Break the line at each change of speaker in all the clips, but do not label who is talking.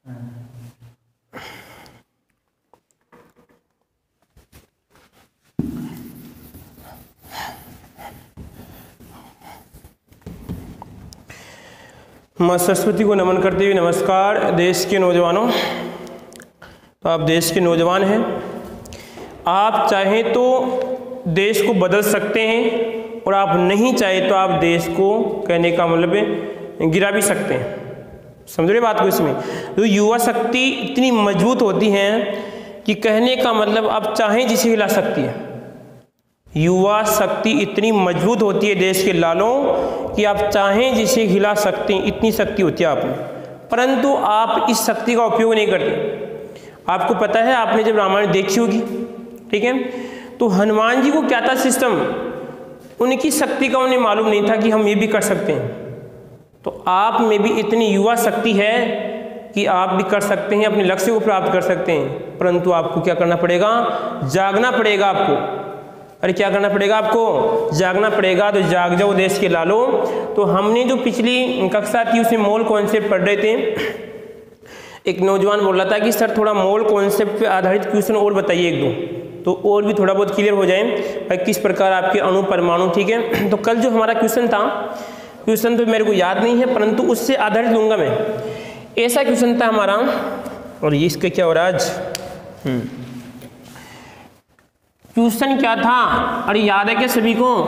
माँ सरस्वती को नमन करते हुए नमस्कार। देश के नौजवानों, तो आप देश के नौजवान हैं, आप चाहें तो देश को बदल सकते हैं और आप नहीं चाहे तो आप देश को, कहने का मतलब है, गिरा भी सकते हैं। समझ रहे बात को? इसमें तो युवा शक्ति इतनी मजबूत होती है कि कहने का मतलब आप चाहें जिसे हिला सकती है। युवा शक्ति इतनी मजबूत होती है देश के लालों कि आप चाहें जिसे हिला सकते हैं, इतनी शक्ति होती है आप में, परंतु आप इस शक्ति का उपयोग नहीं करते। आपको पता है, आपने जब रामायण देखी होगी, ठीक है, तो हनुमान जी को क्या था सिस्टम, उनकी शक्ति का उन्हें मालूम नहीं था कि हम ये भी कर सकते हैं। तो आप में भी इतनी युवा शक्ति है कि आप भी कर सकते हैं, अपने लक्ष्य को प्राप्त कर सकते हैं, परंतु आपको क्या करना पड़ेगा? जागना पड़ेगा आपको। अरे क्या करना पड़ेगा आपको? जागना पड़ेगा। तो जाग जाओ देश के लालो। तो हमने जो पिछली कक्षा थी उसमें मोल कॉन्सेप्ट पढ़ रहे थे। एक नौजवान बोल रहा था कि सर थोड़ा मोल कॉन्सेप्ट पे आधारित क्वेश्चन और बताइए एक दो, तो और भी थोड़ा बहुत क्लियर हो जाए किस प्रकार आपके अणु परमाणु, ठीक है। तो कल जो हमारा क्वेश्चन था, क्वेश्चन तो मेरे को याद नहीं है, परंतु उससे आधारित लूँगा मैं। ऐसा क्वेश्चन था हमारा, और ये इसका क्या हो रहा है आज? क्वेश्चन क्या था? अरे याद है क्या सभी को?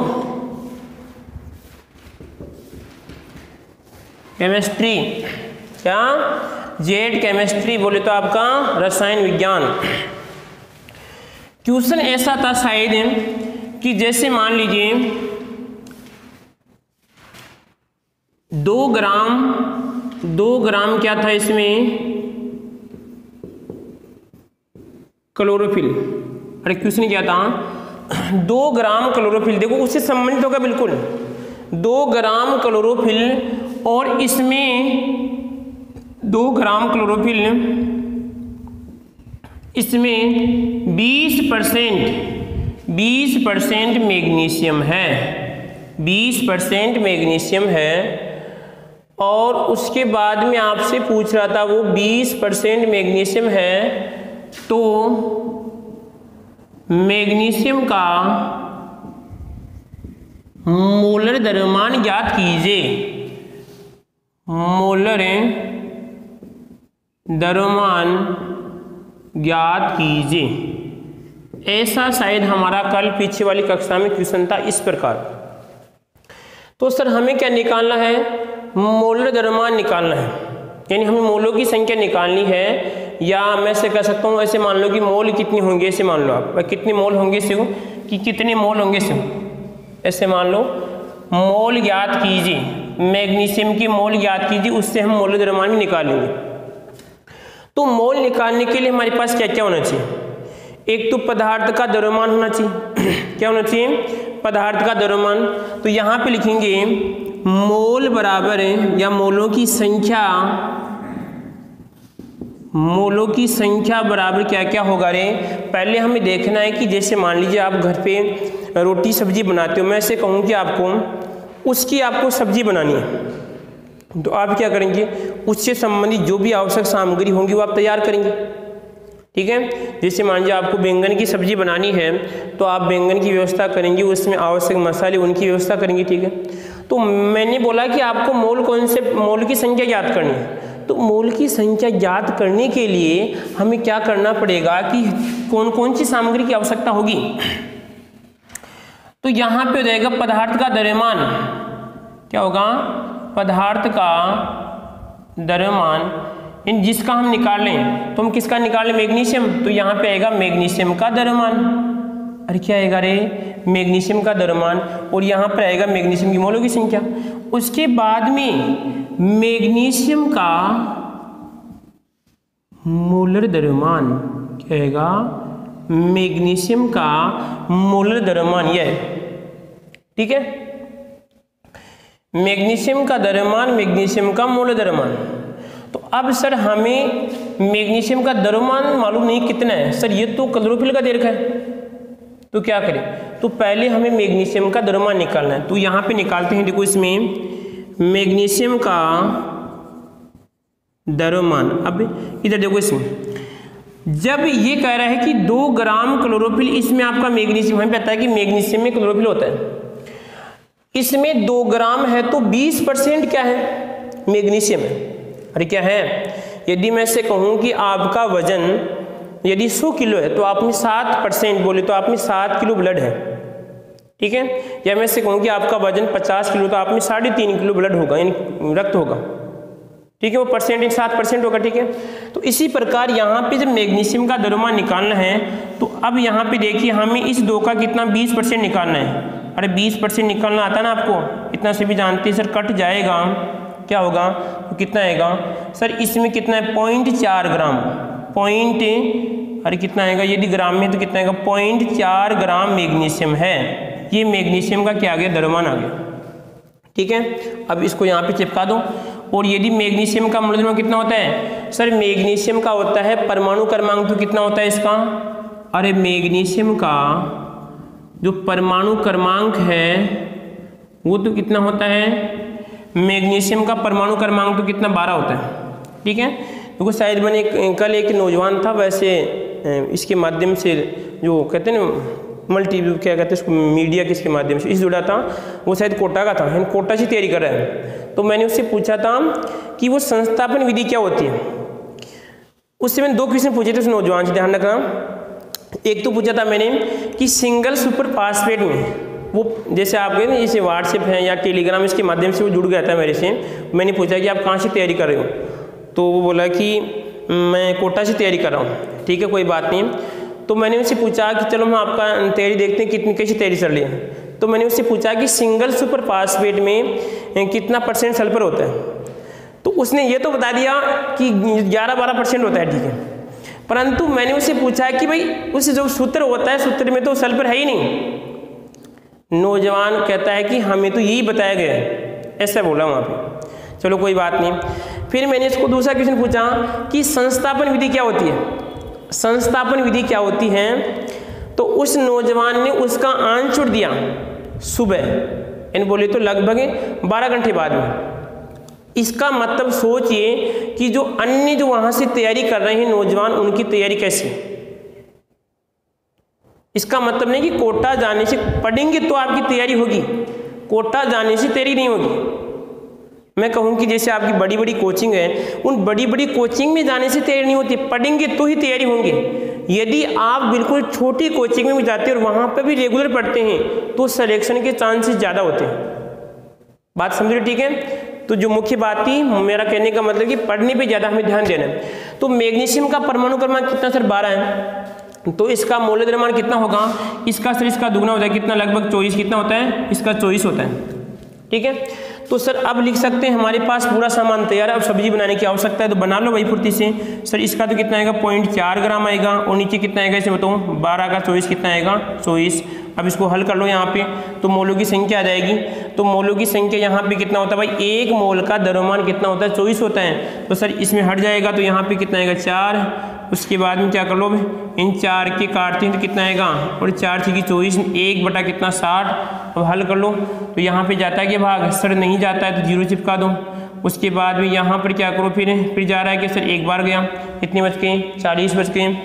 केमिस्ट्री, क्या जेड केमिस्ट्री बोले तो आपका रसायन विज्ञान। क्वेश्चन ऐसा था शायद कि जैसे मान लीजिए 2 ग्राम क्या था इसमें? क्लोरोफिल। अरे क्वेश्चन क्या था? 2 ग्राम क्लोरोफिल, देखो उससे संबंधित होगा बिल्कुल। 2 ग्राम क्लोरोफिल और इसमें 2 ग्राम क्लोरोफिल, इसमें 20% मैग्नीशियम है, 20% मैग्नीशियम है। और उसके बाद में आपसे पूछ रहा था वो 20% मैग्नीशियम है, तो मैग्नीशियम का मोलर द्रव्यमान ज्ञात कीजिए। मोलर द्रव्यमान ज्ञात कीजिए। ऐसा शायद हमारा कल पीछे वाली कक्षा में क्वेश्चन था इस प्रकार। तो सर हमें क्या निकालना है? मोलर द्रव्यमान निकालना है, यानी हमें मोलों की संख्या निकालनी है। या मैं से कह सकता हूँ ऐसे मान लो कि मोल कितनी होंगे, ऐसे मान लो आप, कितने मोल होंगे से कि कितने मोल होंगे से, ऐसे मान लो मोल ज्ञात कीजिए, मैग्नीशियम की मोल ज्ञात कीजिए, उससे हम मोल द्रव्यमान भी निकालेंगे। तो मोल निकालने के लिए हमारे पास क्या क्या होना चाहिए? एक तो पदार्थ का द्रव्यमान होना चाहिए। क्या होना चाहिए? पदार्थ का द्रव्यमान। तो यहाँ पे लिखेंगे मोल बराबर है, या मोलों की संख्या बराबर क्या क्या होगा रे? पहले हमें देखना है कि जैसे मान लीजिए आप घर पे रोटी सब्जी बनाते हो, मैं ऐसे कहूँ कि उसकी आपको सब्जी बनानी है, तो आप क्या करेंगे? उससे संबंधित जो भी आवश्यक सामग्री होंगी वो आप तैयार करेंगे, ठीक है। जैसे मान लीजिए आपको बैंगन की सब्जी बनानी है, तो आप बैंगन की व्यवस्था करेंगे, उसमें आवश्यक मसाले उनकी व्यवस्था करेंगे, ठीक है। तो मैंने बोला कि आपको मोल की संख्या ज्ञात करनी है। तो मोल की संख्या ज्ञात करने के लिए हमें क्या करना पड़ेगा कि कौन कौन सी सामग्री की आवश्यकता होगी? तो यहाँ पे हो जाएगा पदार्थ का द्रव्यमान। क्या होगा? पदार्थ का द्रव्यमान, जिसका हम निकाल लें, तो हम किसका निकाल लें? मैग्नीशियम। तो यहाँ पे आएगा मैग्नीशियम का द्रव्यमान। अरे क्या आएगा रे? मैग्नीशियम का द्रव्यमान। और यहाँ पर आएगा मैग्नीशियम की मोलों की संख्या। उसके बाद में मैग्नीशियम का मोलर द्रव्यमान क्या आएगा? मैग्नीशियम का मोलर द्रव्यमान यह है, ठीक है। मैग्नीशियम का द्रव्यमान, मैग्नीशियम का मोलर द्रव्यमान। तो अब सर हमें मैग्नीशियम का द्रव्यमान मालूम नहीं कितना है। सर ये तो क्लोरोफिल का दे रखा है, तो क्या करें? तो पहले हमें मैग्नीशियम का द्रव्यमान निकालना है। तो यहाँ पे निकालते हैं, देखो इसमें मैग्नीशियम का द्रव्यमान। अब इधर देखो, इसमें जब ये कह रहा है कि 2 ग्राम क्लोरोफिल, इसमें आपका मैग्नीशियम, हमें पता है कि मैग्नीशियम में क्लोरोफिल होता है, इसमें 2 ग्राम है तो 20% क्या है, मैग्नीशियम है। अरे क्या है, यदि मैं से कहूँ कि आपका वजन यदि 100 किलो है तो आप में 7% बोले तो आप में 7 किलो ब्लड है, ठीक है। या मैं से कहूँ कि आपका वजन 50 किलो तो आप में 3.5 किलो ब्लड होगा, यानी रक्त होगा, ठीक है। वो परसेंटेज 7% होगा, ठीक है। तो इसी प्रकार यहाँ पे जब मैग्नीशियम का द्रव्यमान निकालना है तो अब यहाँ पे देखिए हमें इस 2 का कितना 20% निकालना है। अरे 20% निकालना आता है ना आपको, इतना से भी जानते हैं सर, कट जाएगा, क्या होगा, तो कितना आएगा सर, इसमें कितना है 0.4 ग्राम, अरे कितना आएगा, यदि ग्राम में तो कितना आएगा 0.4 ग्राम मैग्नीशियम है। ये मैग्नीशियम का क्या आ गया, द्रव्यमान आ गया, ठीक है। अब इसको यहाँ पे चिपका दो। और यदि मैग्नीशियम का मूल द्रव्यमान कितना होता है सर, मैग्नीशियम का होता है परमाणु क्रमांक, तो कितना होता है इसका, अरे मैग्नीशियम का जो परमाणु क्रमांक है वो तो कितना होता है, मैग्नीशियम का परमाणु क्रमांक तो कितना 12 होता है, ठीक है। देखो शायद मैंने कल एक नौजवान था, वैसे इसके माध्यम से जो कहते हैं ना मल्टी, क्या कहते हैं उसको, मीडिया किसके माध्यम से इस जुड़ा था, वो शायद कोटा का था, कोटा से तैयारी कर रहा है। तो मैंने उससे पूछा था कि वो संस्थापन विधि क्या होती है। उससे मैंने 2 क्वेश्चन पूछे थे उस नौजवान से, ध्यान रखना। एक तो पूछा था मैंने कि सिंगल सुपर फास्फेट में, वो जैसे आप गए ना, जैसे व्हाट्सएप है या टेलीग्राम, इसके माध्यम से वो जुड़ गया था मेरे से। मैंने पूछा कि आप कहाँ से तैयारी कर रहे हो, तो वो बोला कि मैं कोटा से तैयारी कर रहा हूँ, ठीक है कोई बात नहीं। तो मैंने उससे पूछा कि चलो हम आपका तैयारी देखते हैं कितनी कैसी तैयारी चल रही है। तो मैंने उससे पूछा कि सिंगल सुपर फास्फेट में कितना % सल्फर होता है, तो उसने ये तो बता दिया कि 11-12% होता है, ठीक है। परंतु मैंने उससे पूछा कि भाई उस जो सूत्र होता है, सूत्र में तो सल्फर है ही नहीं। नौजवान कहता है कि हमें तो यही बताया गया है, ऐसा बोला वहाँ पे। चलो कोई बात नहीं। फिर मैंने इसको दूसरा क्वेश्चन पूछा कि संस्थापन विधि क्या होती है, संस्थापन विधि क्या होती है। तो उस नौजवान ने उसका आंसर दिया सुबह, इन बोले तो लगभग 12 घंटे बाद में। इसका मतलब सोचिए कि जो अन्य जो वहां से तैयारी कर रहे हैं नौजवान, उनकी तैयारी कैसी। इसका मतलब नहीं कि कोटा जाने से पढ़ेंगे तो आपकी तैयारी होगी, कोटा जाने से तैयारी नहीं होगी। मैं कहूँ कि जैसे आपकी बड़ी बड़ी कोचिंग है, उन बड़ी बड़ी कोचिंग में जाने से तैयारी नहीं होती, पढ़ेंगे तो ही तैयारी होंगे। यदि आप बिल्कुल छोटी कोचिंग में भी जाते हैं और वहाँ पर भी रेगुलर पढ़ते हैं तो सिलेक्शन के चांसेस ज़्यादा होते हैं। बात समझ रहे, ठीक है। तो जो मुख्य बात थी, मेरा कहने का मतलब कि पढ़ने पे ज़्यादा हमें ध्यान देना है। तो मैग्नीशियम का परमाणु क्रमांक कितना सर, 12 है। तो इसका मौल्य द्रव्यमान कितना होगा, इसका सर इसका दुगना होता है, कितना, लगभग 24, कितना होता है, इसका 24 होता है, ठीक है। तो सर अब लिख सकते हैं हमारे पास पूरा सामान तैयार है, अब सब्जी बनाने की आवश्यकता है, तो बना लो भाई फुर्ती से। सर इसका तो कितना आएगा, 0.4 ग्राम आएगा, और नीचे कितना आएगा इसे बताओ, 12 का 24 कितना आएगा, 24। अब इसको हल कर लो यहाँ पे, तो मोलों की संख्या आ जाएगी। तो मोलों की संख्या यहाँ पे कितना होता है भाई, 1 मोल का द्रव्यमान कितना होता है, 24 होता है। तो सर इसमें हट जाएगा, तो यहाँ पे कितना आएगा, 4। उसके बाद में क्या कर लो, इन 4 के काटते हैं तो कितना आएगा, और 4 की 24, 1 बटा कितना 60। अब हल कर लो, तो यहाँ पे जाता है कि भाग, सर नहीं जाता है तो 0 चिपका दो। उसके बाद में यहाँ पर क्या करो, फिर जा रहा है कि सर एक बार गया, कितने बच गए, 40 बच गए।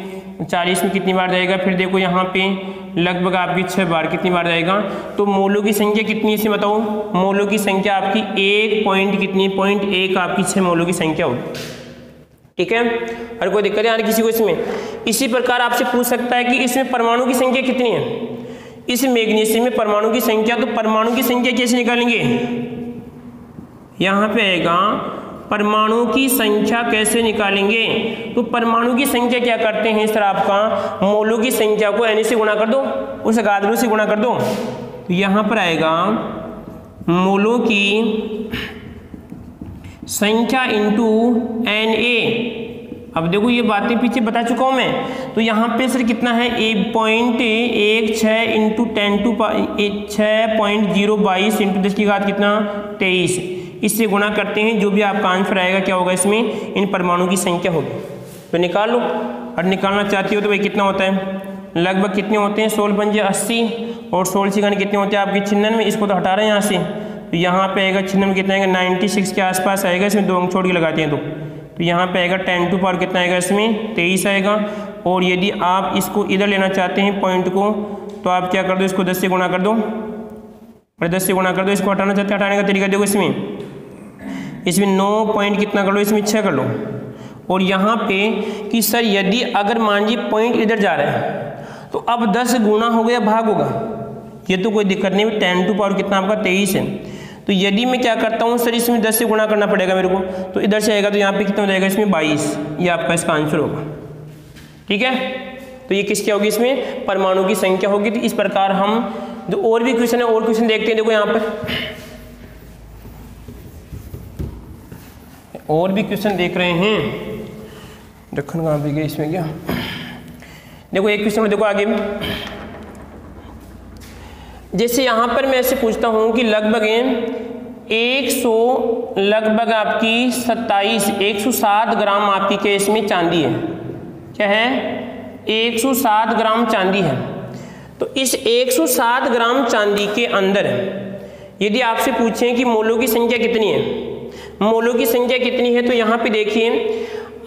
40 में कितनी बार जाएगा, फिर देखो यहाँ पे लगभग आपकी 6 बार, कितनी बार जाएगा। तो मोलों की संख्या कितनी है इसे बताओ, मोलों की संख्या आपकी 1 पॉइंट कितनी, 0.1 आपकी 6 मोलों की संख्या होगी, ठीक है। और कोई दिक्कत है यार किसी को इसमें। इसी प्रकार आपसे पूछ सकता है कि इसमें परमाणु की संख्या कितनी है, इस मैग्नीशियम में परमाणु की संख्या। तो परमाणु की संख्या कैसे निकालेंगे, यहाँ पे आएगा परमाणु की संख्या कैसे निकालेंगे। तो परमाणु की संख्या क्या करते हैं सर, आपका मोलों की संख्या को n से गुणा कर दो, उस गादरों से गुणा कर दो। तो यहाँ पर आएगा मोलों की संख्या इंटू Na। अब देखो ये बातें पीछे बता चुका हूँ मैं। तो यहाँ पे सर कितना है, 1.16 इंटू 6.022 इंटू 10 की घात कितना, 23। इससे गुणा करते हैं, जो भी आपका आंसर आएगा क्या होगा, इसमें इन परमाणु की संख्या होगी। तो निकाल लो। और निकालना चाहती हो तो भाई कितना होता है, लगभग कितने होते हैं, 16 पंजे 80, और 16 छिगाने कितने होते हैं आपके 96। इसको तो हटा रहे हैं यहाँ से, तो यहाँ पे आएगा 96 कितना आएगा, 96 के आसपास आएगा। इसमें 2 अंक छोड़ के लगाते हैं तो तो यहाँ पे आएगा 10 टू पावर कितना आएगा, इसमें 23 आएगा। और यदि आप इसको इधर लेना चाहते हैं पॉइंट को, तो आप क्या कर दो, इसको 10 से गुणा कर दो और 10 से गुणा कर दो। इसको हटाना चाहते हैं, हटाने का तरीका देखो, इसमें 9 पॉइंट कितना कर लो, इसमें 6 कर लो। और यहाँ पे कि सर यदि अगर मान लीजिए पॉइंट इधर जा रहा है तो अब 10 गुना हो गया भाग होगा, ये तो कोई दिक्कत नहीं। 10 टू पावर कितना आपका 23 है। तो यदि मैं क्या करता हूँ सर, इसमें 10 से गुणा करना पड़ेगा मेरे को, तो इधर से आएगा तो यहाँ पे कितना हो जाएगा, इसमें 22। ये आपका इसका आंसर होगा। ठीक है, तो ये किसकी होगी, इसमें परमाणु की संख्या होगी। तो इस प्रकार हम जो और भी क्वेश्चन है, और क्वेश्चन देखते हैं। देखो यहाँ पर और भी क्वेश्चन देख रहे हैं, रखन कहाँ पे गया इसमें क्या, देखो एक क्वेश्चन में देखो आगे में, जैसे यहाँ पर मैं ऐसे पूछता हूँ कि लगभग 100 107 ग्राम आपकी केस में चांदी है। क्या है, 107 ग्राम चांदी है। तो इस 107 ग्राम चांदी के अंदर यदि आपसे पूछें कि मोलों की संख्या कितनी है, मोलों की संख्या कितनी है, तो यहाँ पे देखिए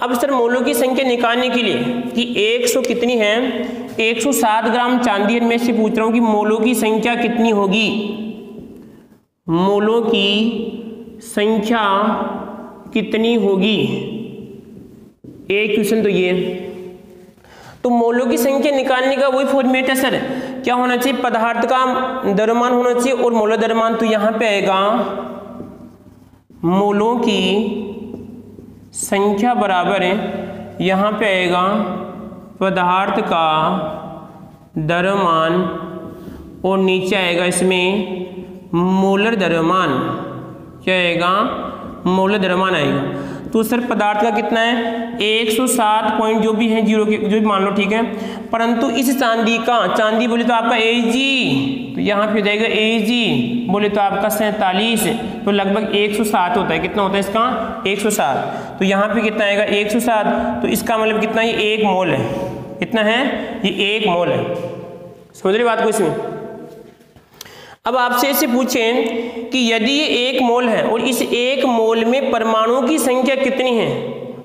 अब सर मोलों की संख्या निकालने के लिए कि 100 कितनी है, 107 ग्राम चांदी है, मैं से पूछ रहा हूँ कि मोलों की संख्या कितनी होगी, मोलों की संख्या कितनी होगी। एक क्वेश्चन तो ये। तो मोलों की संख्या निकालने का वही फॉर्मेट है सर, क्या होना चाहिए, पदार्थ का द्रव्यमान होना चाहिए और मोलर द्रव्यमान। तो यहाँ पे आएगा मोलों की संख्या बराबर है, यहाँ पे आएगा पदार्थ का द्रव्यमान और नीचे आएगा इसमें मोलर द्रव्यमान। क्या आएगा, मोलर द्रव्यमान आएगा। तो सर पदार्थ का कितना है, 107 पॉइंट जो भी है, जीरो के जो भी मान लो, ठीक है। परंतु इस चांदी का, चांदी बोले तो आपका Ag, तो यहाँ पे जाएगा Ag बोले तो आपका 47, तो लगभग 107 होता है। कितना होता है इसका, 107। तो यहाँ पे कितना आएगा, 107। तो इसका मतलब कितना, ये 1 मोल है। कितना है, ये 1 मोल है। समझ रहे बात को इसमें। अब आपसे ऐसे पूछें कि यदि ये 1 मोल है और इस 1 मोल में परमाणु की संख्या कितनी है,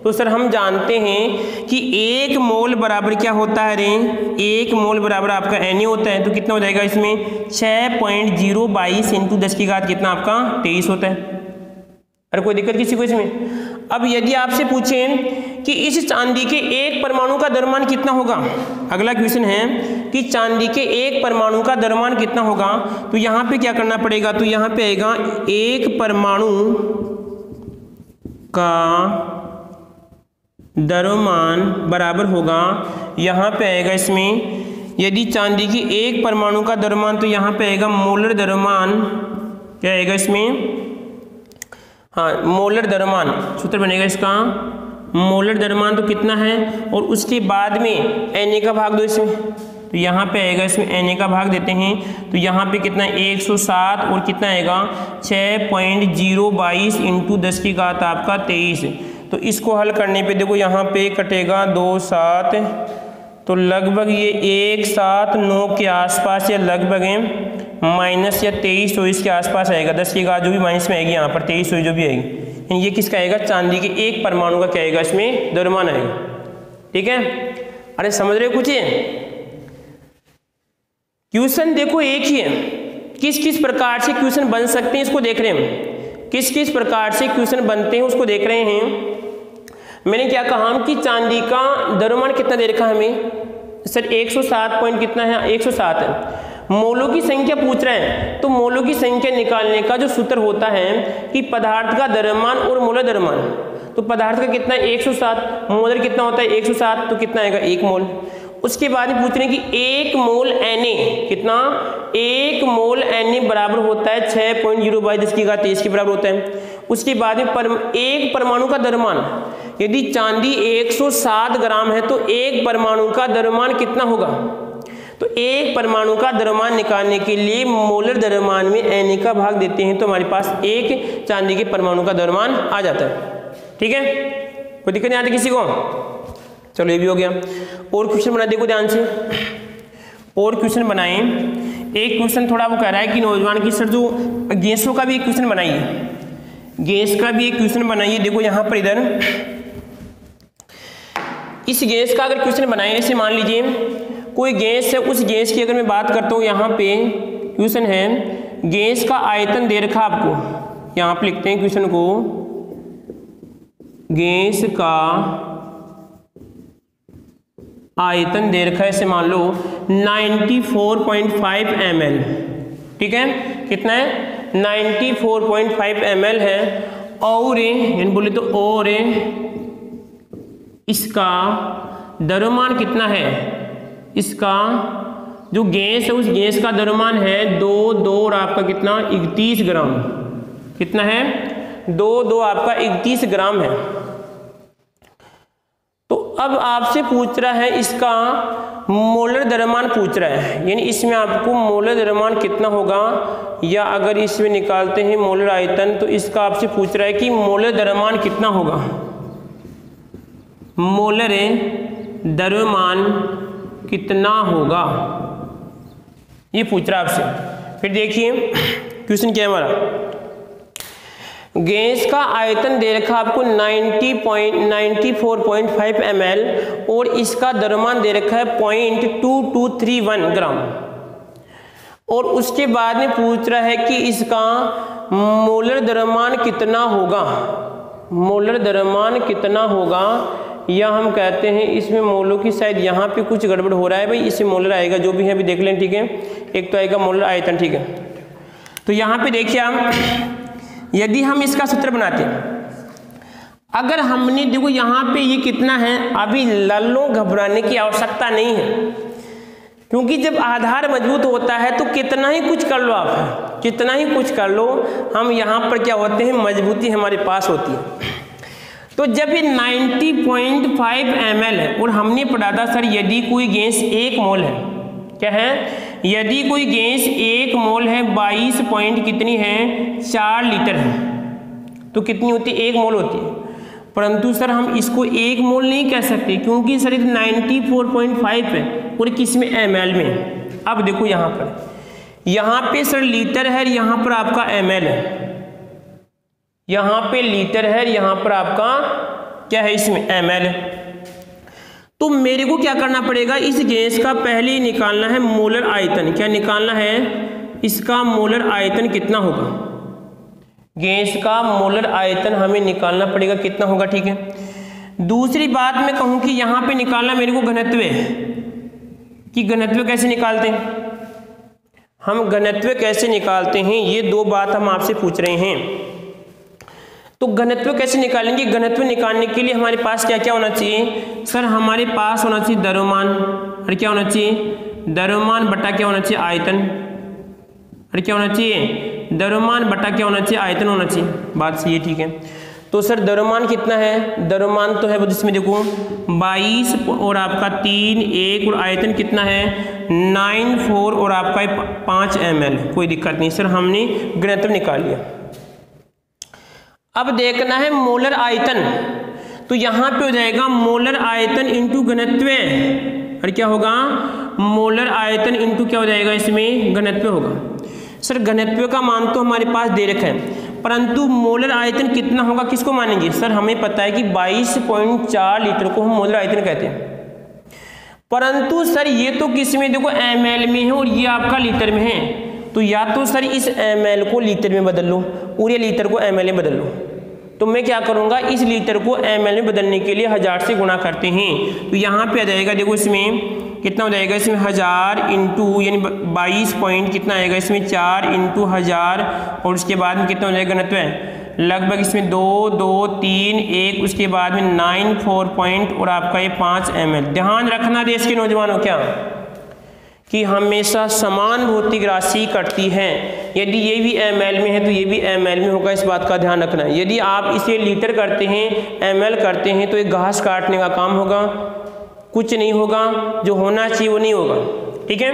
तो सर हम जानते हैं कि 1 मोल बराबर क्या होता है रे, 1 मोल बराबर आपका Na होता है। तो कितना हो जाएगा इसमें, 6.022 इंटू 10 की घात कितना आपका 23 होता है। अरे कोई दिक्कत किसी को इसमें। अब यदि आपसे पूछें कि इस चांदी के एक परमाणु का द्रव्यमान कितना होगा, अगला क्वेश्चन है कि चांदी के एक परमाणु का द्रव्यमान कितना होगा, तो यहाँ पे क्या करना पड़ेगा, तो यहाँ पे आएगा एक परमाणु का द्रव्यमान बराबर होगा, यहाँ पे आएगा इसमें यदि चांदी की एक परमाणु का द्रव्यमान, तो यहाँ पे आएगा मोलर द्रव्यमान। क्या आएगा इसमें, हाँ मोलर द्रव्यमान सूत्र बनेगा इसका, मोलर द्रव्यमान तो कितना है, और उसके बाद में Na का भाग दो इसमें। तो यहाँ पे आएगा इसमें Na का भाग देते हैं, तो यहाँ पे कितना 107 और कितना आएगा 6.022 इंटू 10 की घात आपका 23। तो इसको हल करने पे देखो यहाँ पे कटेगा 2 7, तो लगभग ये 1 7 9 के आसपास या लगभग माइनस या 23 के आसपास आएगा। 10 की घात जो भी माइनस में आएगी यहाँ पर 23 जो भी आएगी, ये किसका आएगा, चांदी के एक परमाणु का क्या आएगा, इसमें द्रव्यमान आएगा। ठीक है, अरे समझ रहे हो कुछ, क्वेश्चन देखो एक ही है, किस किस प्रकार से क्वेश्चन बन सकते हैं इसको देख रहे हैं, किस किस प्रकार से क्वेश्चन बनते हैं उसको देख रहे हैं। मैंने क्या कहा कि चांदी का द्रव्यमान कितना दे रखा है हमें, सर 107 पॉइंट कितना है, 107 है। मोलों की संख्या पूछ रहे हैं, तो मोलों की संख्या निकालने का जो सूत्र होता है कि पदार्थ का द्रव्यमान और मोलर द्रव्यमान। तो पदार्थ का कितना है 107, मोलर कितना होता है 107, तो कितना आएगा 1 मोल। उसके बाद पूछ रहे हैं कि 1 मोल Na कितना, 1 मोल Na बराबर होता है 6.022 10 की घात 23 के बराबर होता है। उसके बाद में एक परमाणु का द्रव्यमान, यदि चांदी 107 ग्राम है तो एक परमाणु का द्रव्यमान कितना होगा। तो एक परमाणु का द्रव्यमान निकालने के लिए मोलर द्रव्यमान में Na का भाग देते हैं, तो हमारे पास एक चांदी के परमाणु का द्रव्यमान आ जाता है। ठीक है, कोई दिक्कत नहीं आती किसी को। चलो ये भी हो गया। और क्वेश्चन बना देखो ध्यान से, और क्वेश्चन बनाएं। एक क्वेश्चन थोड़ा वो कह रहा है कि नौजवान की सर जो गैसों का भी एक क्वेश्चन बनाइए, गैस का भी एक क्वेश्चन बनाइए। देखो यहाँ पर इधर इस गैस का अगर क्वेश्चन बनाए, ऐसे मान लीजिए कोई गैस है, उस गैस की अगर मैं बात करता हूँ, यहाँ पे क्वेश्चन है गैस का आयतन दे रखा आपको, यहाँ पे लिखते हैं क्वेश्चन को, गैस का आयतन दे रखा है, ऐसे मान लो 94.5 ml, ठीक है, कितना है 94.5 ml है, और यानी बोले तो और इसका द्रव्यमान कितना है, इसका जो गैस है उस गैस का द्रव्यमान है 2 और आपका कितना 31 ग्राम, कितना है 2 आपका 31 ग्राम है। तो अब आपसे पूछ रहा है इसका मोलर द्रव्यमान पूछ रहा है, यानी इसमें आपको मोलर द्रव्यमान कितना होगा, या अगर इसमें निकालते हैं मोलर आयतन तो इसका आपसे पूछ रहा है कि मोलर द्रव्यमान कितना होगा, मोलर द्रव्यमान कितना होगा, ये पूछ रहा है आपसे। फिर देखिए क्वेश्चन क्या है हमारा, गैस का आयतन दे रखा आपको 94.5 ml और इसका द्रव्यमान दे रखा है 0.2231 ग्राम, और उसके बाद में पूछ रहा है कि इसका मोलर द्रव्यमान कितना होगा, मोलर द्रव्यमान कितना होगा, या हम कहते हैं इसमें मोलों की शायद यहाँ पे कुछ गड़बड़ हो रहा है भाई, इसमें मोलर आएगा जो भी है अभी देख लें, ठीक है, एक तो आएगा मोलर आयतन, ठीक है। तो यहाँ पे देखिए आप, यदि हम इसका सूत्र बनाते हैं, अगर हमने देखो यहाँ पे ये कितना है, अभी लल्लो घबराने की आवश्यकता नहीं है, क्योंकि जब आधार मजबूत होता है तो कितना ही कुछ कर लो आप, कितना ही कुछ कर लो, हम यहाँ पर क्या होते हैं, मजबूती हमारे पास होती है। तो जब ये 90.5 ml है और हमने पढ़ा था सर यदि कोई गैस 1 मोल है, क्या है, यदि कोई गैस 1 मोल है 22 पॉइंट कितनी है 4 लीटर है, तो कितनी होती है 1 मोल होती है, परंतु सर हम इसको 1 मोल नहीं कह सकते क्योंकि सर 94.5 है और किस में ml में। अब देखो यहाँ पे सर लीटर है, यहाँ पर आपका ml है, यहाँ पे लीटर है, यहाँ पर आपका क्या है इसमें ml है। तो मेरे को क्या करना पड़ेगा, इस गैस का पहले ही निकालना है मोलर आयतन, क्या निकालना है, इसका मोलर आयतन कितना होगा, गैस का मोलर आयतन हमें निकालना पड़ेगा कितना होगा, ठीक है। दूसरी बात मैं कहूँ कि यहाँ पे निकालना मेरे को घनत्व है, कि घनत्व कैसे निकालते हैं, हम घनत्व कैसे निकालते हैं, ये 2 बात हम आपसे पूछ रहे हैं। तो घनत्व कैसे निकालेंगे, घनत्व निकालने के लिए हमारे पास क्या क्या होना चाहिए, सर हमारे पास होना चाहिए द्रव्यमान, और क्या होना चाहिए, द्रव्यमान बटा क्या होना चाहिए आयतन, और क्या होना चाहिए, द्रव्यमान बटा क्या होना चाहिए आयतन होना चाहिए, बात सही है, ठीक है। तो सर द्रव्यमान कितना है, द्रव्यमान तो है जिसमें देखो 22 और आपका 3 1 और आयतन कितना है 94 और आपका 5 ml, कोई दिक्कत नहीं सर, हमने घनत्व निकाल लिया। अब देखना है मोलर आयतन, तो यहाँ पे हो जाएगा मोलर आयतन इंटू घनत्व, और क्या होगा मोलर आयतन इंटू क्या हो जाएगा इसमें घनत्व होगा। सर घनत्व का मान तो हमारे पास दे रखा है, परंतु मोलर आयतन कितना होगा किसको मानेंगे, सर हमें पता है कि 22.4 लीटर को हम मोलर आयतन कहते हैं, परंतु सर ये तो किस में देखो ml में है और ये आपका लीटर में है, तो या तो सर इस ml को लीटर में बदल लो और ये लीटर को ml में बदल लो। तो मैं क्या करूंगा, इस लीटर को ml में बदलने के लिए 1000 से गुणा करते हैं, तो यहाँ पे आ जाएगा देखो इसमें कितना हो जाएगा, इसमें 1000 इंटू यानी 22 पॉइंट कितना आएगा इसमें 4 इंटू 1000 और उसके बाद में कितना हो जाएगा घनत्व है लगभग इसमें 2 2 3 1 उसके बाद में 94 पॉइंट और आपका ये 5 ml। ध्यान रखना देश के नौजवानों क्या कि हमेशा समान भौतिक राशि कटती है, यदि ये भी ml में है तो ये भी ml में होगा, इस बात का ध्यान रखना। यदि आप इसे लीटर करते हैं ml करते हैं तो एक घास काटने का काम होगा, कुछ नहीं होगा, जो होना चाहिए वो नहीं होगा, ठीक है।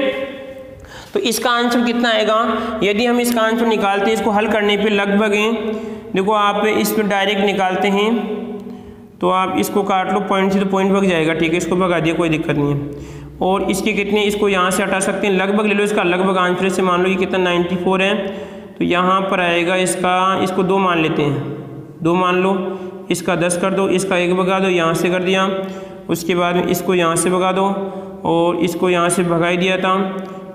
तो इसका आंसर कितना आएगा, यदि हम इसका आंसर निकालते हैं, इसको हल करने पे लगभग देखो आप इस पर डायरेक्ट निकालते हैं तो आप इसको काट लो पॉइंट से तो पॉइंट भग जाएगा, ठीक है, इसको भगा दिया कोई दिक्कत नहीं है। और इसके कितने, इसको यहाँ से हटा सकते हैं, लगभग ले लो, इसका लगभग आंसर से मान लो ये कितना 94 है, तो यहाँ पर आएगा इसका, इसको 2 मान लेते हैं, 2 मान लो, इसका 10 कर दो, इसका 1 भगा दो, यहाँ से कर दिया उसके बाद में इसको यहाँ से भगा दो और इसको यहाँ से भगा ही दिया था।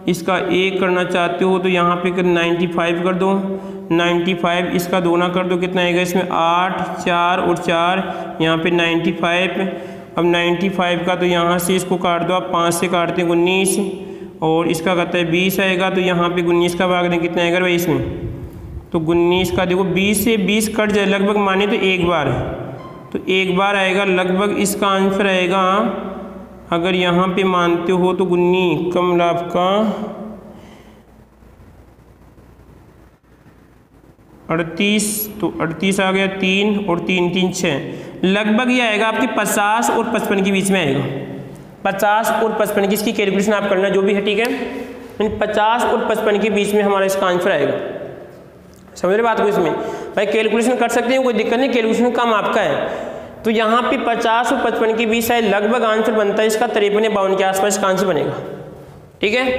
इसका 1 करना चाहते हो तो यहाँ पे 95 कर दो, 95 इसका 2 ना कर दो, कितना आएगा इसमें 8, 4 और 4, यहाँ पे 95। अब 95 का तो यहाँ से इसको काट दो आप, 5 से काटते हैं 19 और इसका कहता है 20 आएगा, तो यहाँ पे 19 का भाग दें कितना आएगा भाई इसमें, तो 19 का देखो 20 से 20 कट जाए लगभग माने तो एक बार है, तो एक बार आएगा लगभग। इसका आंसर आएगा अगर यहाँ पे मानते हो तो 19 कम लाभ का 38, तो 38 आ गया, 3 और 3 3 6, लगभग ये आएगा आपकी 50 और 55 के बीच में आएगा। 50 और 55 की इसकी कैलकुलेशन आप करना जो भी है, ठीक है। 50 और 55 के बीच में हमारा इसका आंसर आएगा। समझ रहे बात को? इसमें भाई कैलकुलेशन कर सकते हैं, कोई दिक्कत नहीं, कैलकुलेशन काम आपका है। तो यहाँ पे 50 और 55 के बीच शायद लगभग आंसर बनता है इसका 53 या 52 के आसपास का आंसर बनेगा, ठीक है।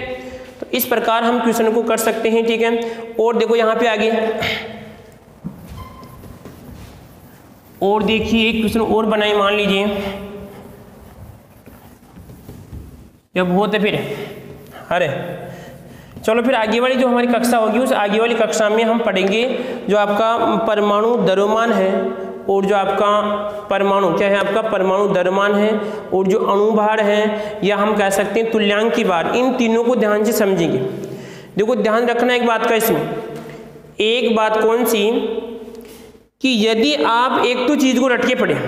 तो इस प्रकार हम क्वेश्चन को कर सकते हैं, ठीक है। और देखो यहाँ पे आगे और देखिए एक क्वेश्चन और बनाए, मान लीजिए यह बहुत है फिर, अरे चलो फिर आगे वाली जो हमारी कक्षा होगी उस आगे वाली कक्षा में हम पढ़ेंगे जो आपका परमाणु द्रव्यमान है और जो आपका परमाणु क्या है, आपका परमाणु द्रव्यमान है और जो अणुभार है या हम कह सकते हैं तुल्यांक की भार, इन तीनों को ध्यान से समझेंगे। देखो ध्यान रखना एक बात का इसमें, एक बात कौन सी कि यदि आप एक तो चीज़ को रट के पढ़ें,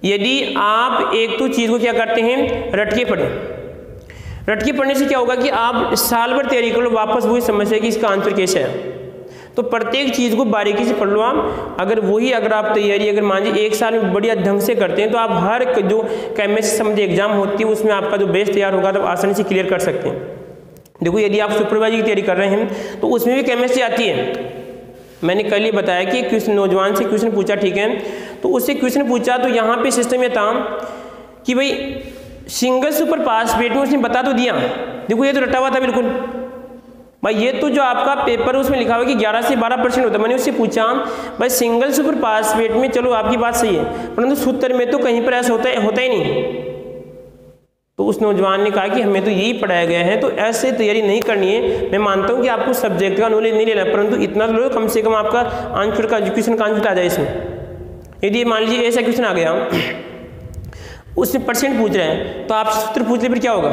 यदि आप एक तो चीज़ को क्या करते हैं रट के पढ़ें, रट के पढ़ने से क्या होगा कि आप साल भर तैयारी कर लो, वापस वही समस्या कि इसका आंसर कैसे है। तो प्रत्येक चीज़ को बारीकी से पढ़ लो आप। अगर आप तैयारी अगर मान लीजिए एक साल में बढ़िया ढंग से करते हैं तो आप हर जो केमिस्ट्री संबंधी एग्जाम होती है उसमें आपका जो बेस तैयार होगा तो आसानी से क्लियर कर सकते हैं। देखो यदि आप सुपरवाइजर की तैयारी कर रहे हैं तो उसमें भी केमिस्ट्री आती है। मैंने कल ही बताया कि क्वेश्चन नौजवान से क्वेश्चन पूछा, ठीक है, तो उससे क्वेश्चन पूछा तो यहाँ पे सिस्टम ये था कि भाई सिंगल सुपर फॉस्फेट में उसने बता तो दिया, देखो ये तो रटा हुआ था बिल्कुल भाई, ये तो जो आपका पेपर उसमें लिखा हुआ कि 11 से 12% होता है। मैंने उससे पूछा भाई सिंगल सुपर फॉस्फेट में, चलो आपकी बात सही है, परंतु सूत्र में तो कहीं पर ऐसा होता ही नहीं। तो उस नौजवान ने कहा कि हमें तो यही पढ़ाया गया है, तो ऐसे तैयारी नहीं करनी है। मैं मानता हूँ कि आपको सब्जेक्ट का नॉलेज नहीं लेना, परंतु इतना तो लो कम से कम आपका आंसर का क्वेश्चन का आंसर आ जाए इसमें। यदि मान लीजिए ऐसा क्वेश्चन आ गया उसमें परसेंट पूछ रहे हैं तो आप सूत्र पूछ ले फिर क्या होगा,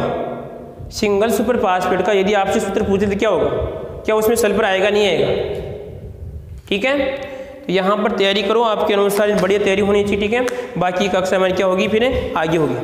सिंगल सुपर फॉस्फेट का यदि आपसे सूत्र पूछे तो क्या होगा, क्या उसमें सल्फर आएगा नहीं आएगा, ठीक है। तो यहाँ पर तैयारी करो, आपके अनुसार बढ़िया तैयारी होनी चाहिए, ठीक है। बाकी कक्षा हमारी क्या होगी फिर आगे होगी।